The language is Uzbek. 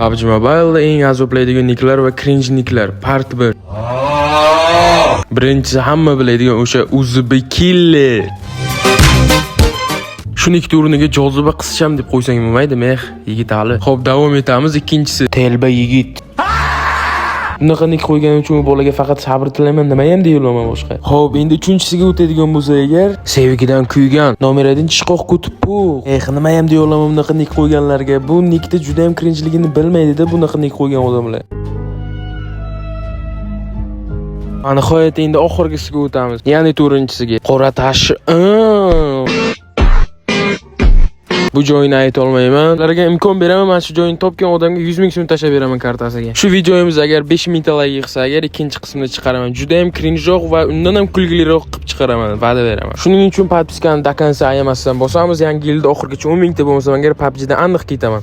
PUBG Mobile'da eng azoblaydigan nicklar va cringe nicklar part 1. Birinchisi hamma biladigan o'sha Uzbekiller. Shu nick o'rniga Joziba qizcham deb qo'ysang bo'lmaydimi? Yigitali. Xo'p, davom etamiz. Ikkinchisi Telba yigit. Bunaqa nick qo'yganim uchun bu bolaga faqat sabr tilayman, nima ham deyulaman boshqa. Xo'p, endi uchinchisiga o'tadigan bo'lsa agar, sevgidan kuygan, nomeradan chiqoq kutib-ku. Nima ham deyulaman bunaqa nick qo'yganlarga. Bu nickda juda ham cringeligini bilmaydi-da bunaqa nick qo'ygan odamlar. Nihoyat endi oxirgisiga o'tamiz. Ya'ni 4-chisiga. Qora tash. Bu joyini ayta olmayman. Ularga imkon beraman, men shu joyini topgan odamga 100 ming so'm tashab beraman kartasiga. Shu videomiz agar 5000 ta like yig'sa, agar ikkinchi qismini chiqaraman. Juda ham cringeroq va undan ham kulgiliroq qilib chiqaraman, va'da beraman. Shuning uchun podpiskani dakansa ayamasdan bosamiz. Yangi yilda oxirgacha 10 ming ta bo'lmasa, agar PUBG dan aniq ketaman.